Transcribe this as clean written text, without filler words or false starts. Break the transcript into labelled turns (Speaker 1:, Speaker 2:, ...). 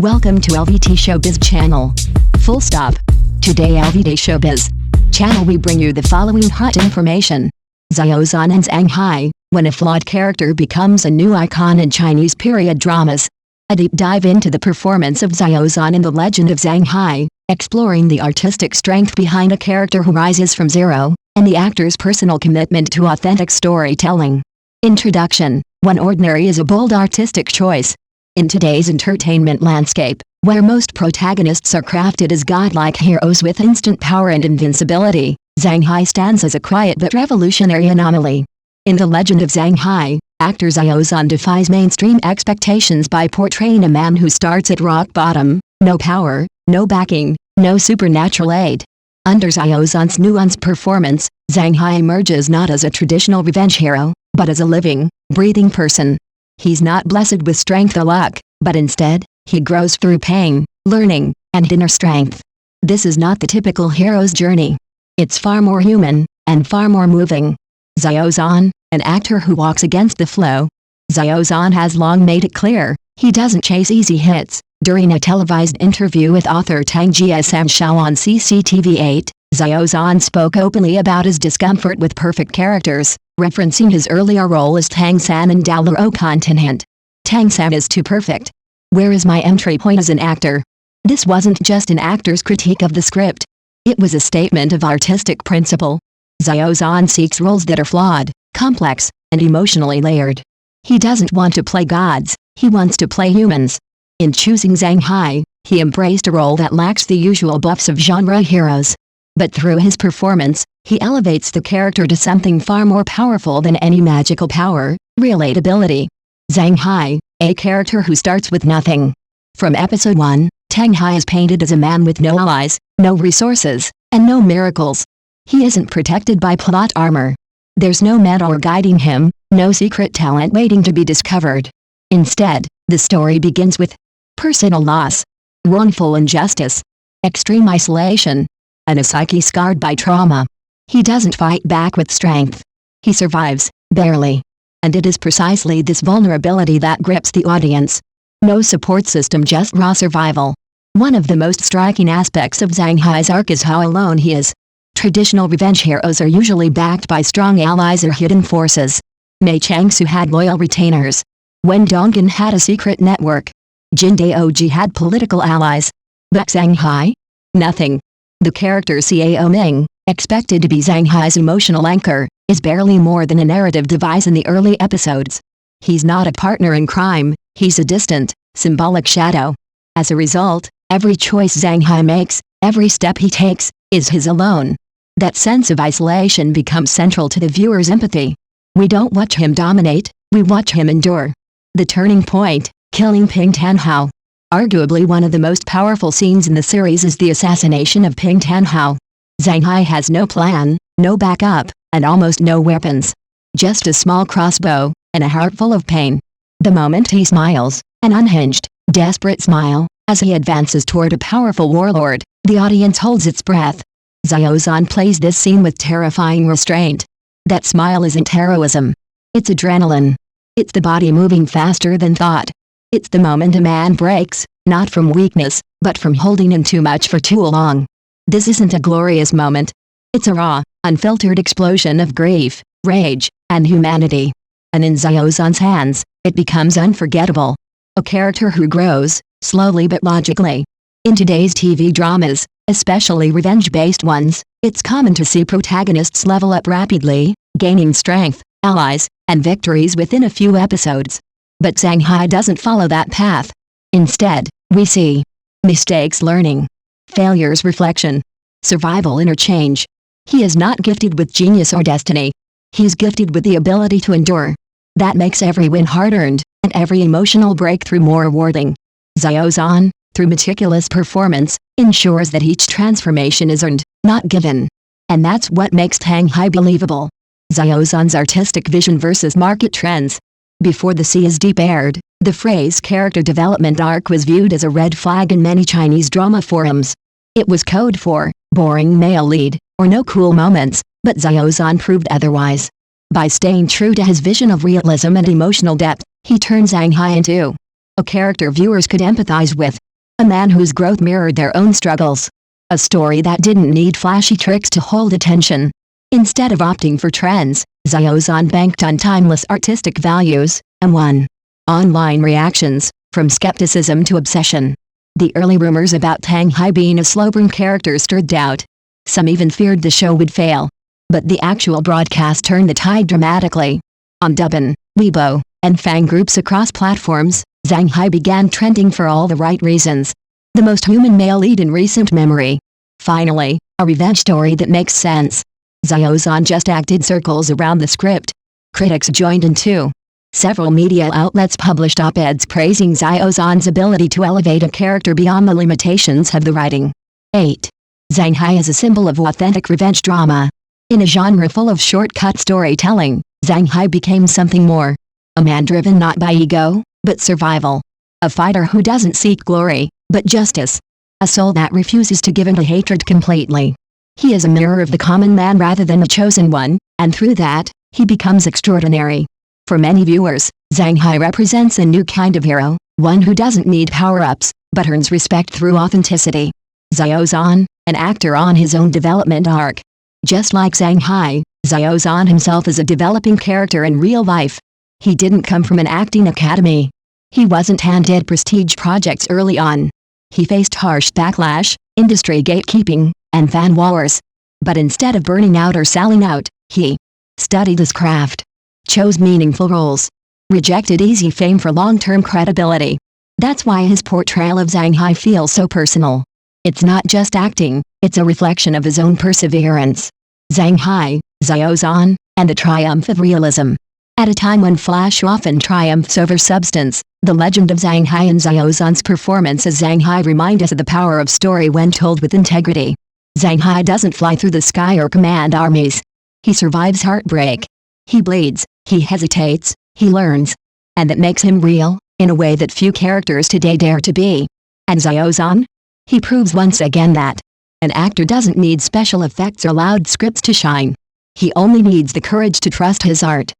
Speaker 1: Welcome to LVT-SHOWBIZ channel. Full stop. Today LVT-SHOWBIZ channel we bring you the following hot information. Xiao Zhan and Zang Hai, when a flawed character becomes a new icon in Chinese period dramas. A deep dive into the performance of Xiao Zhan in The Legend of ZangHai, exploring the artistic strength behind a character who rises from zero, and the actor's personal commitment to authentic storytelling. Introduction. One ordinary is a bold artistic choice. In today's entertainment landscape, where most protagonists are crafted as godlike heroes with instant power and invincibility, Zang Hai stands as a quiet but revolutionary anomaly. In The Legend of ZangHai, actor Xiao Zhan defies mainstream expectations by portraying a man who starts at rock bottom, no power, no backing, no supernatural aid. Under Xiao Zhan's nuanced performance, Zang Hai emerges not as a traditional revenge hero, but as a living, breathing person. He's not blessed with strength or luck, but instead, he grows through pain, learning, and inner strength. This is not the typical hero's journey. It's far more human, and far more moving. Xiao Zhan, an actor who walks against the flow. Xiao Zhan has long made it clear, he doesn't chase easy hits. During a televised interview with author Tang Hai Show on CCTV8, Xiao Zhan spoke openly about his discomfort with perfect characters, referencing his earlier role as Tang San in Dalaro Continent. Tang San is too perfect. Where is my entry point as an actor? This wasn't just an actor's critique of the script. It was a statement of artistic principle. Xiao Zhan seeks roles that are flawed, complex, and emotionally layered. He doesn't want to play gods, he wants to play humans. In choosing Zang Hai, he embraced a role that lacks the usual buffs of genre heroes. But through his performance, he elevates the character to something far more powerful than any magical power, relatability. Zang Hai, a character who starts with nothing. From episode 1, Tang Hai is painted as a man with no allies, no resources, and no miracles. He isn't protected by plot armor. There's no mentor guiding him, no secret talent waiting to be discovered. Instead, the story begins with personal loss, wrongful injustice, extreme isolation, and a psyche scarred by trauma. He doesn't fight back with strength. He survives, barely. And it is precisely this vulnerability that grips the audience. No support system, just raw survival. One of the most striking aspects of Zang Hai's arc is how alone he is. Traditional revenge heroes are usually backed by strong allies or hidden forces. Mei Changsu had loyal retainers. Wen Donggan had a secret network. Jin Daoji had political allies. But Zang Hai? Nothing. The character Xiao Ming, expected to be Zang Hai's emotional anchor, is barely more than a narrative device in the early episodes. He's not a partner in crime, he's a distant, symbolic shadow. As a result, every choice Zang Hai makes, every step he takes, is his alone. That sense of isolation becomes central to the viewer's empathy. We don't watch him dominate, we watch him endure. The turning point, killing Ping Tanhao. Arguably one of the most powerful scenes in the series is the assassination of Ping Tanhao. Zang Hai has no plan, no backup, and almost no weapons. Just a small crossbow, and a heart full of pain. The moment he smiles, an unhinged, desperate smile, as he advances toward a powerful warlord, the audience holds its breath. Xiao Zhan plays this scene with terrifying restraint. That smile isn't heroism. It's adrenaline. It's the body moving faster than thought. It's the moment a man breaks, not from weakness, but from holding in too much for too long. This isn't a glorious moment. It's a raw, unfiltered explosion of grief, rage, and humanity. And in Xiao Zhan's hands, it becomes unforgettable. A character who grows, slowly but logically. In today's TV dramas, especially revenge-based ones, it's common to see protagonists level up rapidly, gaining strength, allies, and victories within a few episodes. But Zang Hai doesn't follow that path. Instead, we see mistakes learning, failures reflection, survival interchange. He is not gifted with genius or destiny. He's gifted with the ability to endure. That makes every win hard-earned, and every emotional breakthrough more rewarding. Xiao Zhan, through meticulous performance, ensures that each transformation is earned, not given. And that's what makes Tang Hai believable. Xiao Zhan's artistic vision versus market trends. Before The Sea is Deep aired, the phrase character development arc was viewed as a red flag in many Chinese drama forums. It was code for boring male lead, or no cool moments, but Xiao Zhan proved otherwise. By staying true to his vision of realism and emotional depth, he turned Zang Hai into a character viewers could empathize with. A man whose growth mirrored their own struggles. A story that didn't need flashy tricks to hold attention. Instead of opting for trends, Xiao Zhan banked on timeless artistic values, and won. Online reactions, from skepticism to obsession. The early rumors about Tang Hai being a slow-burn character stirred doubt. Some even feared the show would fail. But the actual broadcast turned the tide dramatically. On Douban, Weibo, and fan groups across platforms, Zang Hai began trending for all the right reasons. The most human male lead in recent memory. Finally, a revenge story that makes sense. Xiao Zhan just acted circles around the script. Critics joined in too. Several media outlets published op-eds praising Xiao Zhan's ability to elevate a character beyond the limitations of the writing. 8. Zang Hai is a symbol of authentic revenge drama. In a genre full of shortcut storytelling, Zang Hai became something more. A man driven not by ego, but survival. A fighter who doesn't seek glory, but justice. A soul that refuses to give in to hatred completely. He is a mirror of the common man rather than the chosen one, and through that, he becomes extraordinary. For many viewers, Zang Hai represents a new kind of hero, one who doesn't need power-ups, but earns respect through authenticity. Xiao Zhan, an actor on his own development arc. Just like Zang Hai, Xiao Zhan himself is a developing character in real life. He didn't come from an acting academy. He wasn't handed prestige projects early on. He faced harsh backlash, industry gatekeeping, and fan wars. But instead of burning out or selling out, he studied his craft, chose meaningful roles, rejected easy fame for long-term credibility. That's why his portrayal of Zang Hai feels so personal. It's not just acting, it's a reflection of his own perseverance. Zang Hai, Xiao Zhan, and the triumph of realism. At a time when flash often triumphs over substance, the legend of Zang Hai and Xiao Zhan's performance as Zang Hai remind us of the power of story when told with integrity. Zang Hai doesn't fly through the sky or command armies. He survives heartbreak. He bleeds, he hesitates, he learns. And that makes him real, in a way that few characters today dare to be. And Xiao Zhan? He proves once again that an actor doesn't need special effects or loud scripts to shine. He only needs the courage to trust his art.